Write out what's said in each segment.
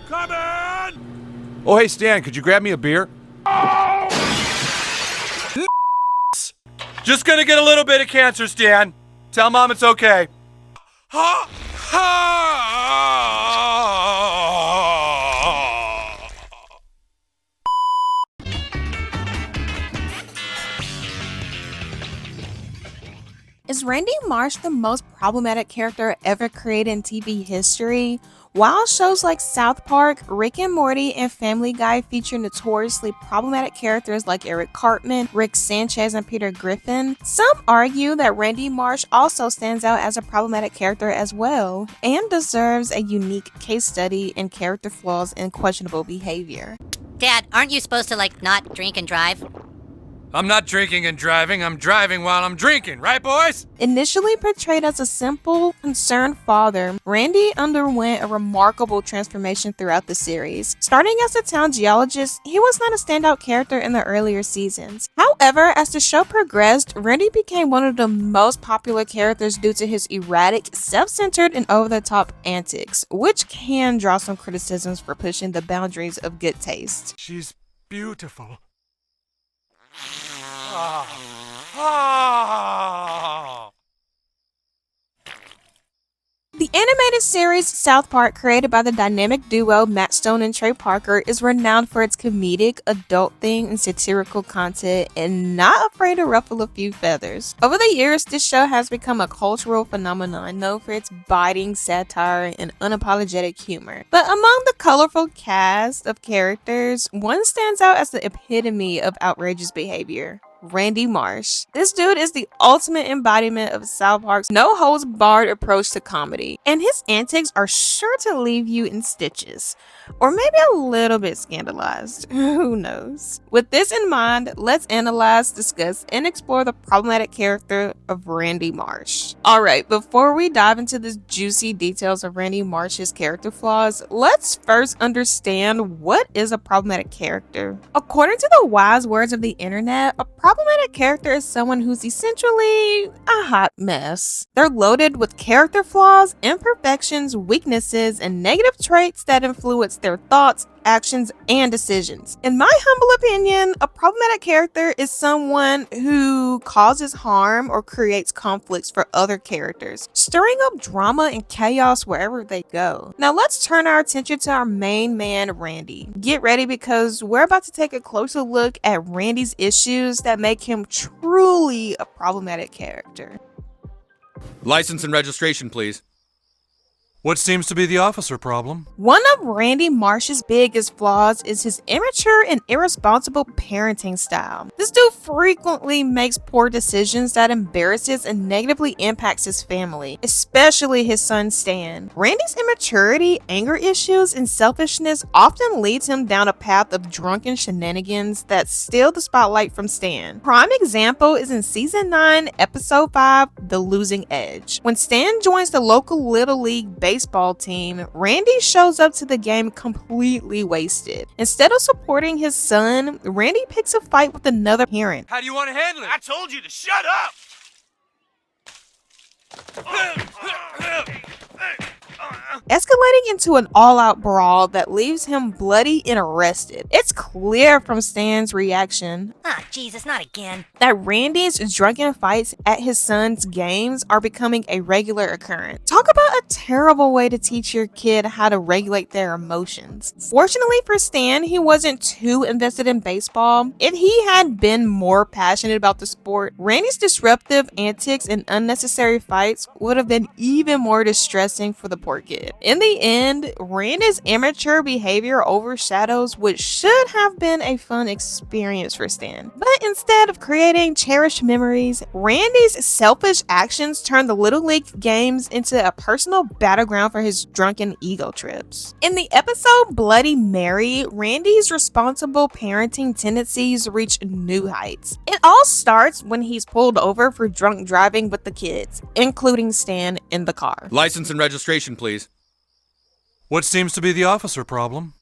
Come in! Oh, hey, Stan, could you grab me a beer? Just gonna get a little bit of cancer, Stan. Tell Mom it's okay. Is Randy Marsh the most problematic character ever created in TV history? While shows like South Park, Rick and Morty, and Family Guy feature notoriously problematic characters like Eric Cartman, Rick Sanchez, and Peter Griffin, some argue that Randy Marsh also stands out as a problematic character as well, and deserves a unique case study in character flaws and questionable behavior. Dad, aren't you supposed to, not drink and drive? I'm not drinking and driving, I'm driving while I'm drinking, right, boys? Initially portrayed as a simple, concerned father, Randy underwent a remarkable transformation throughout the series. Starting as a town geologist, he was not a standout character in the earlier seasons. However, as the show progressed, Randy became one of the most popular characters due to his erratic, self-centered, and over-the-top antics, which can draw some criticisms for pushing the boundaries of good taste. She's beautiful. The animated series South Park, created by the dynamic duo Matt Stone and Trey Parker, is renowned for its comedic, adult-themed, and satirical content, and not afraid to ruffle a few feathers. Over the years, this show has become a cultural phenomenon known for its biting satire and unapologetic humor. But among the colorful cast of characters, one stands out as the epitome of outrageous behavior: Randy Marsh. This dude is the ultimate embodiment of South Park's no-holds-barred approach to comedy, and his antics are sure to leave you in stitches, or maybe a little bit scandalized. Who knows? With this in mind, let's analyze, discuss, and explore the problematic character of Randy Marsh. Alright, before we dive into the juicy details of Randy Marsh's character flaws, let's first understand what is a problematic character. According to the wise words of the internet, a problematic character is someone who's essentially a hot mess. They're loaded with character flaws, imperfections, weaknesses, and negative traits that influence their thoughts, actions, and decisions. In my humble opinion, a problematic character is someone who causes harm or creates conflicts for other characters, stirring up drama and chaos wherever they go. Now let's turn our attention to our main man, Randy. Get ready, because we're about to take a closer look at Randy's issues that make him truly a problematic character. License and registration, please. What seems to be the officer problem? One of Randy Marsh's biggest flaws is his immature and irresponsible parenting style. This dude frequently makes poor decisions that embarrasses and negatively impacts his family, especially his son Stan. Randy's immaturity, anger issues, and selfishness often leads him down a path of drunken shenanigans that steal the spotlight from Stan. Prime example is in season 9, episode 5, The Losing Edge. When Stan joins the local Little League baseball team, Randy shows up to the game completely wasted. Instead of supporting his son, Randy picks a fight with another parent. How do you want to handle it? I told you to shut up! Escalating into an all-out brawl that leaves him bloody and arrested. It's clear from Stan's reaction Jesus, not again. that Randy's drunken fights at his son's games are becoming a regular occurrence. Talk about a terrible way to teach your kid how to regulate their emotions. Fortunately for Stan, he wasn't too invested in baseball. If he had been more passionate about the sport, Randy's disruptive antics and unnecessary fights would have been even more distressing for the poor kid. In the end, Randy's immature behavior overshadows what should have been a fun experience for Stan. But instead of creating cherished memories, Randy's selfish actions turn the Little League games into a personal battleground for his drunken ego trips. In the episode Bloody Mary, Randy's responsible parenting tendencies reach new heights. It all starts when he's pulled over for drunk driving with the kids, including Stan in the car. License and registration, please. What seems to be the officer problem?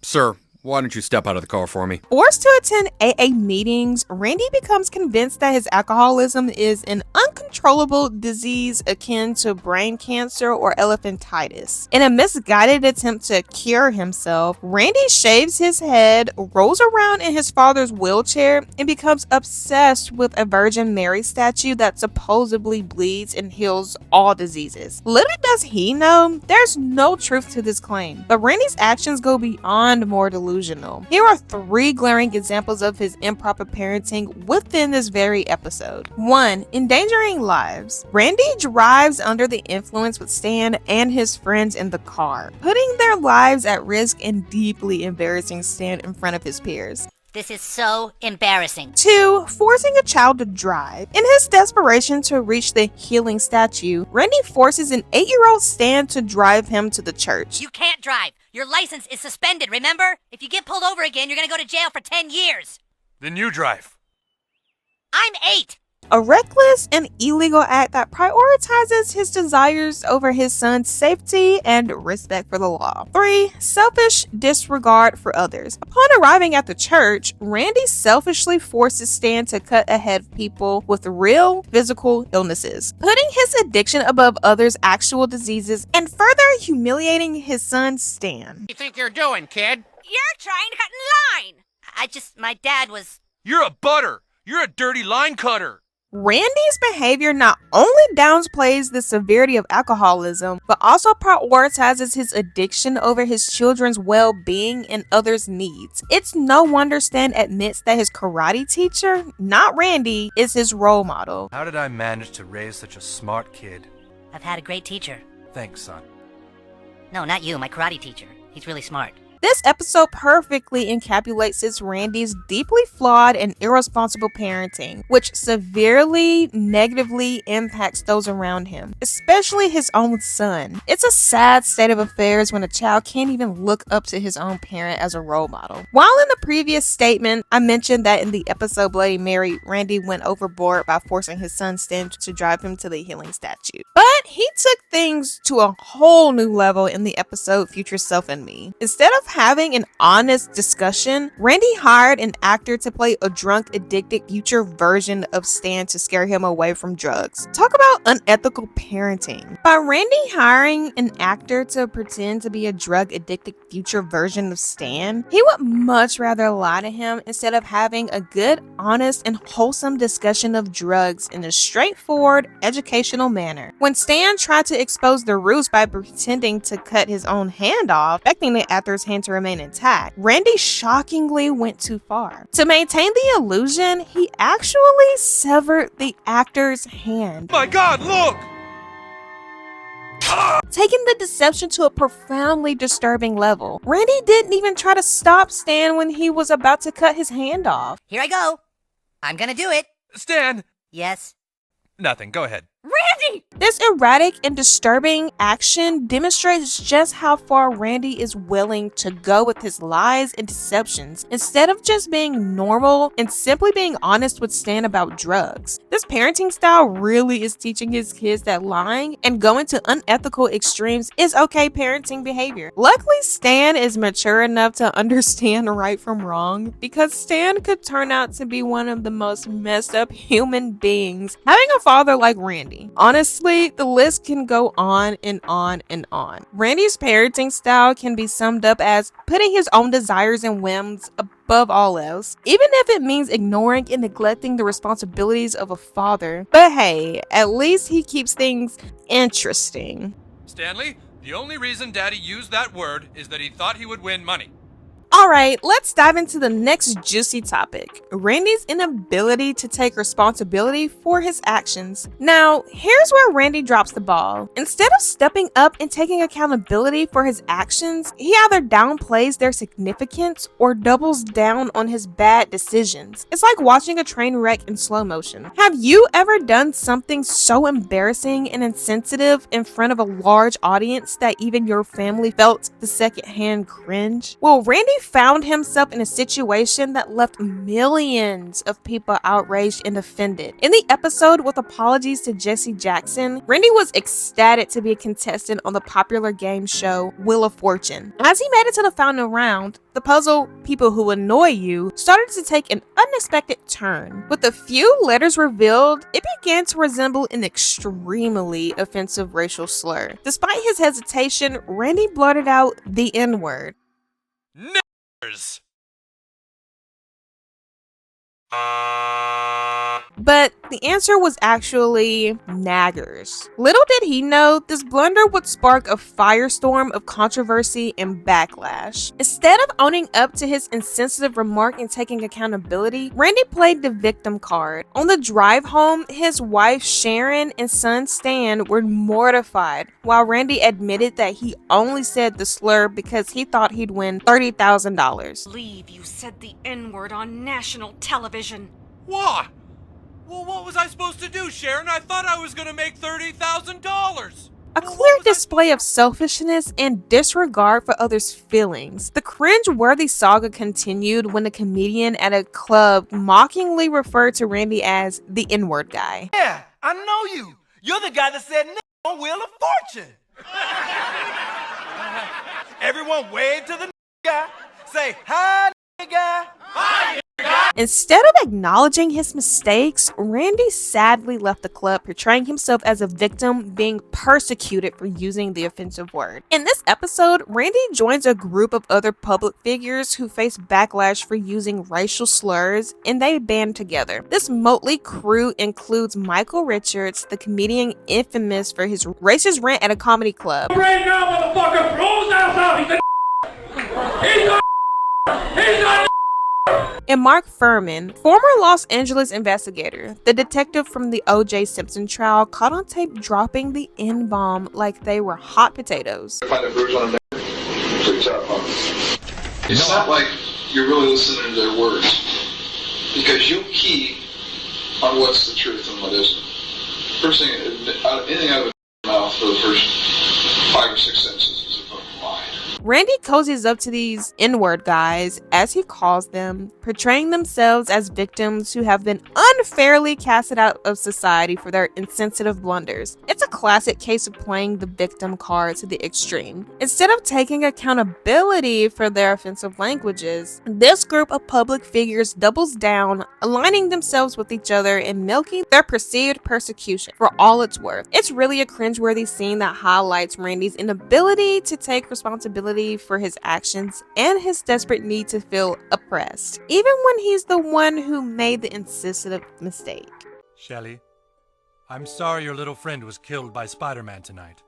Sir, Why don't you step out of the car for me? Forced to attend AA meetings, Randy becomes convinced that his alcoholism is an uncontrollable disease akin to brain cancer or elephantitis. In a misguided attempt to cure himself, Randy shaves his head, rolls around in his father's wheelchair, and becomes obsessed with a Virgin Mary statue that supposedly bleeds and heals all diseases. Little does he know, there's no truth to this claim, but Randy's actions go beyond more delusional. Here are 3 glaring examples of his improper parenting within this very episode. 1. Endangering lives. Randy drives under the influence with Stan and his friends in the car, putting their lives at risk and deeply embarrassing Stan in front of his peers. This is so embarrassing. 2. Forcing a child to drive. In his desperation to reach the healing statue, Randy forces an 8-year-old Stan to drive him to the church. You can't drive. Your license is suspended, remember? If you get pulled over again, you're gonna go to jail for 10 years. Then you drive. I'm 8. A reckless and illegal act that prioritizes his desires over his son's safety and respect for the law. 3. Selfish disregard for others. Upon arriving at the church, Randy selfishly forces Stan to cut ahead of people with real physical illnesses, putting his addiction above others' actual diseases and further humiliating his son Stan. You think you're doing, kid? You're trying to cut in line. My dad was... You're a butter. You're a dirty line cutter. Randy's behavior not only downplays the severity of alcoholism, but also prioritizes his addiction over his children's well-being and others' needs. It's no wonder Stan admits that his karate teacher, not Randy, is his role model. How did I manage to raise such a smart kid? I've had a great teacher. Thanks, son. No, not you, my karate teacher. He's really smart. This episode perfectly encapsulates Randy's deeply flawed and irresponsible parenting, which severely negatively impacts those around him, especially his own son. It's a sad state of affairs when a child can't even look up to his own parent as a role model. While in the previous statement, I mentioned that in the episode Bloody Mary, Randy went overboard by forcing his son Stan to drive him to the healing statue. But he took things to a whole new level in the episode Future Self and Me. Instead of having an honest discussion, Randy hired an actor to play a drunk, addicted future version of Stan to scare him away from drugs. Talk about unethical parenting. By Randy hiring an actor to pretend to be a drug-addicted future version of Stan, he would much rather lie to him instead of having a good, honest, and wholesome discussion of drugs in a straightforward, educational manner. When Stan tried to expose the ruse by pretending to cut his own hand off, expecting the actor's hand to remain intact, Randy shockingly went too far. To maintain the illusion, he actually severed the actor's hand, My God, look! taking the deception to a profoundly disturbing level. Randy didn't even try to stop Stan when he was about to cut his hand off. Here I go. I'm gonna do it. Stan! Yes. Nothing, go ahead. Randy! This erratic and disturbing action demonstrates just how far Randy is willing to go with his lies and deceptions instead of just being normal and simply being honest with Stan about drugs. This parenting style really is teaching his kids that lying and going to unethical extremes is okay parenting behavior. Luckily, Stan is mature enough to understand right from wrong, because Stan could turn out to be one of the most messed up human beings having a father like Randy. Honestly, the list can go on and on and on. Randy's parenting style can be summed up as putting his own desires and whims above all else, even if it means ignoring and neglecting the responsibilities of a father. But hey, at least he keeps things interesting. Stanley, the only reason Daddy used that word is that he thought he would win money. Alright, let's dive into the next juicy topic: Randy's inability to take responsibility for his actions. Now, here's where Randy drops the ball. Instead of stepping up and taking accountability for his actions, he either downplays their significance or doubles down on his bad decisions. It's like watching a train wreck in slow motion. Have you ever done something so embarrassing and insensitive in front of a large audience that even your family felt the secondhand cringe? Well, Randy found himself in a situation that left millions of people outraged and offended. In the episode with apologies to Jesse Jackson, Randy was ecstatic to be a contestant on the popular game show Wheel of Fortune. As he made it to the final round, the puzzle People Who Annoy You started to take an unexpected turn. With a few letters revealed, it began to resemble an extremely offensive racial slur. Despite his hesitation, Randy blurted out the N-word. Niggers! But the answer was actually naggers. Little did he know, this blunder would spark a firestorm of controversy and backlash. Instead of owning up to his insensitive remark and taking accountability, Randy played the victim card. On the drive home, his wife Sharon and son Stan were mortified, while Randy admitted that he only said the slur because he thought he'd win $30,000. Believe you said the N-word on national television. What? Well, what was I supposed to do, Sharon? I thought I was gonna make $30,000. A clear display of selfishness and disregard for others' feelings. The cringe-worthy saga continued when a comedian at a club mockingly referred to Randy as the N-word guy. Yeah, I know you. You're the guy that said "N" on Wheel of Fortune. Everyone wave to the guy. Say, hi, guy. Hi, Instead of acknowledging his mistakes, Randy sadly left the club, portraying himself as a victim being persecuted for using the offensive word. In this episode, Randy joins a group of other public figures who face backlash for using racial slurs, and they band together. This motley crew includes Michael Richards, the comedian infamous for his racist rant at a comedy club. Right now, motherfucker, blows out. He's a And Mark Furman, former Los Angeles investigator, the detective from the O.J. Simpson trial, caught on tape dropping the N-bomb like they were hot potatoes. Find a bruise on a pretty tough, huh? It's not like you're really listening to their words, because you key on what's the truth and what isn't. First thing, anything out of a mouth for the first 5 or 6 sentences is a fucking lie. Randy cozies up to these N-word guys, as he calls them, portraying themselves as victims who have been unfairly casted out of society for their insensitive blunders. It's a classic case of playing the victim card to the extreme. Instead of taking accountability for their offensive languages, this group of public figures doubles down, aligning themselves with each other and milking their perceived persecution for all it's worth. It's really a cringeworthy scene that highlights Randy's inability to take responsibility for his actions and his desperate need to feel oppressed, even when he's the one who made the insensitive mistake. Shelly, I'm sorry your little friend was killed by Spider-Man tonight.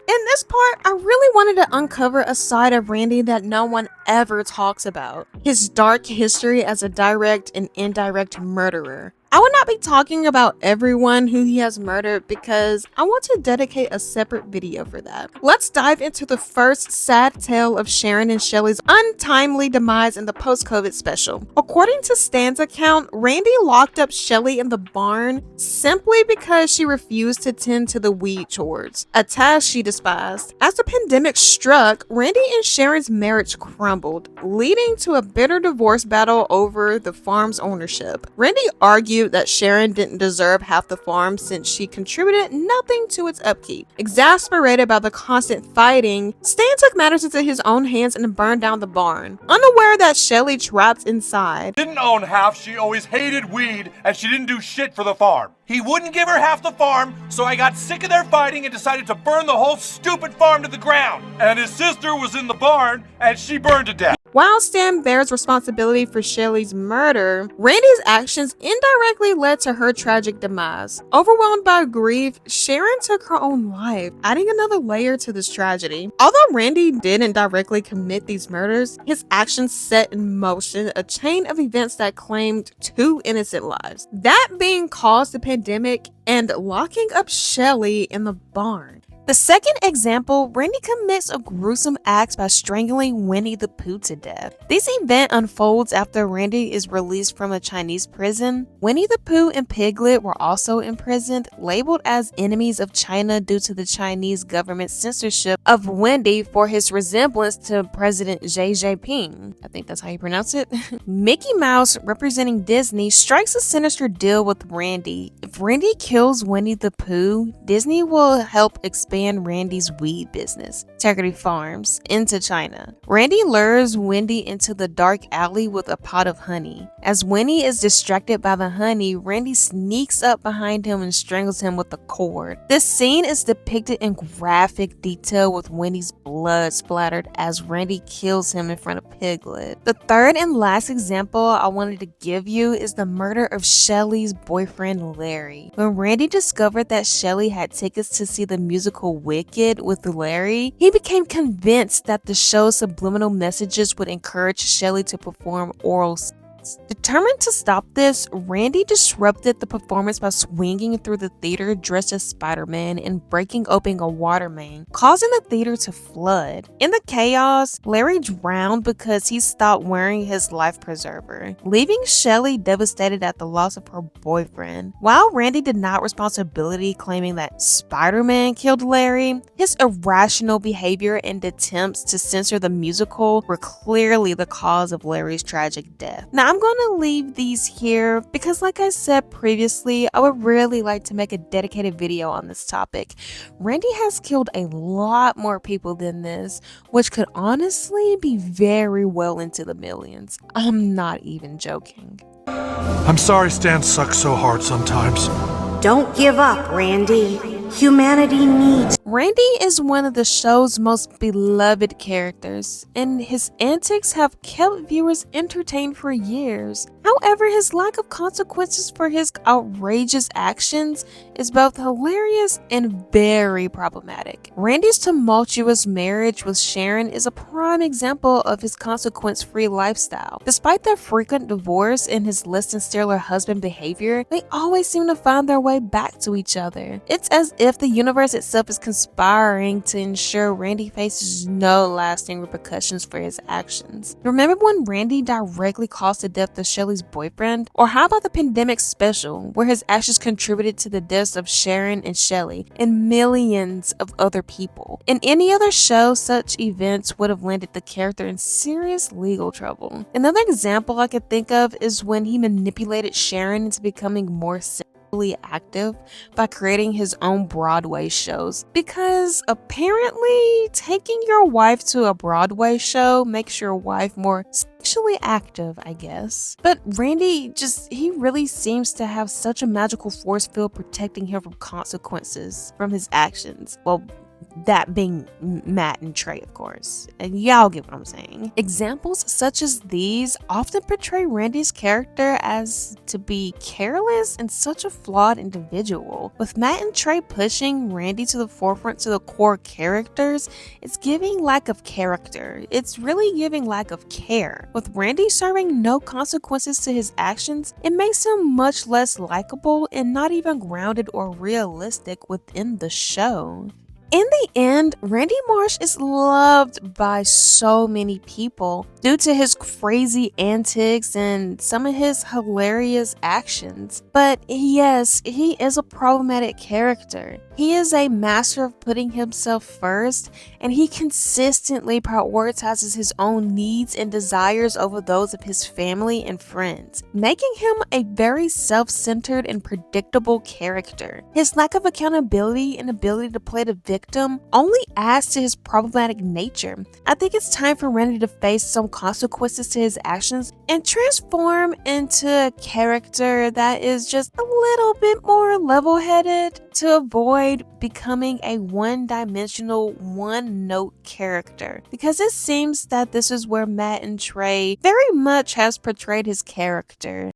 In this part, I really wanted to uncover a side of Randy that no one ever talks about. His dark history as a direct and indirect murderer. I will not be talking about everyone who he has murdered because I want to dedicate a separate video for that. Let's dive into the first sad tale of Sharon and Shelly's untimely demise in the post-COVID special. According to Stan's account, Randy locked up Shelly in the barn simply because she refused to tend to the weed chores, a task she despised. As the pandemic struck, Randy and Sharon's marriage crumbled, leading to a bitter divorce battle over the farm's ownership. Randy argued that Sharon didn't deserve half the farm since she contributed nothing to its upkeep. Exasperated by the constant fighting, Stan took matters into his own hands and burned down the barn, unaware that Shelly trapped inside. Didn't own half, she always hated weed, and she didn't do shit for the farm. He wouldn't give her half the farm, so I got sick of their fighting and decided to burn the whole stupid farm to the ground. And his sister was in the barn, and she burned to death. While Stan bears responsibility for Shelly's murder, Randy's actions indirectly led to her tragic demise. Overwhelmed by grief, Sharon took her own life, adding another layer to this tragedy. Although Randy didn't directly commit these murders, his actions set in motion a chain of events that claimed 2 innocent lives. That being caused the pandemic and locking up Shelly in the barn. The second example, Randy commits a gruesome act by strangling Winnie the Pooh to death. This event unfolds after Randy is released from a Chinese prison. Winnie the Pooh and Piglet were also imprisoned, labeled as enemies of China due to the Chinese government's censorship of Wendy for his resemblance to President Xi Jinping. I think that's how you pronounce it. Mickey Mouse, representing Disney, strikes a sinister deal with Randy. If Randy kills Winnie the Pooh, Disney will help expand Randy's weed business, Integrity Farms, into China. Randy lures Wendy into the dark alley with a pot of honey. As Winnie is distracted by the honey, Randy sneaks up behind him and strangles him with a cord. This scene is depicted in graphic detail with Winnie's blood splattered as Randy kills him in front of Piglet. The third and last example I wanted to give you is the murder of Shelley's boyfriend Larry. When Randy discovered that Shelley had tickets to see the musical Wicked with Larry, he became convinced that the show's subliminal messages would encourage Shelley to perform oral sex. Determined to stop this, Randy disrupted the performance by swinging through the theater dressed as Spider-Man and breaking open a water main, causing the theater to flood. In the chaos, Larry drowned because he stopped wearing his life preserver, leaving Shelley devastated at the loss of her boyfriend. While Randy denied responsibility, claiming that Spider-Man killed Larry, his irrational behavior and attempts to censor the musical were clearly the cause of Larry's tragic death. Now, I'm going to leave these here because, like I said previously, I would really like to make a dedicated video on this topic. Randy has killed a lot more people than this, which could honestly be very well into the millions. I'm not even joking. I'm sorry Stan sucks so hard sometimes. Don't give up, Randy. Humanity needs. Randy is one of the show's most beloved characters, and his antics have kept viewers entertained for years. However, his lack of consequences for his outrageous actions is both hilarious and very problematic. Randy's tumultuous marriage with Sharon is a prime example of his consequence-free lifestyle. Despite their frequent divorce and his less than stellar husband behavior, they always seem to find their way back to each other. It's as if the universe itself is conspiring to ensure Randy faces no lasting repercussions for his actions. Remember when Randy directly caused the death of Shelley's boyfriend? Or how about the pandemic special, where his actions contributed to the deaths of Sharon and Shelley and millions of other people? In any other show, such events would have landed the character in serious legal trouble. Another example I could think of is when he manipulated Sharon into becoming more active by creating his own Broadway shows, because apparently taking your wife to a Broadway show makes your wife more sexually active, I guess. But Randy he really seems to have such a magical force field protecting him from consequences from his actions. Well, that being Matt and Trey, of course. And y'all get what I'm saying. Examples such as these often portray Randy's character as to be careless and such a flawed individual. With Matt and Trey pushing Randy to the forefront to the core characters, it's giving lack of character. It's really giving lack of care. With Randy serving no consequences to his actions, it makes him much less likable and not even grounded or realistic within the show. In the end, Randy Marsh is loved by so many people due to his crazy antics and some of his hilarious actions. But yes, he is a problematic character. He is a master of putting himself first, and he consistently prioritizes his own needs and desires over those of his family and friends, making him a very self-centered and predictable character. His lack of accountability and ability to play the victim only adds to his problematic nature. I think it's time for Randy to face some consequences to his actions and transform into a character that is just a little bit more level-headed to avoid becoming a one-dimensional, one-note character, because it seems that this is where Matt and Trey very much has portrayed his character.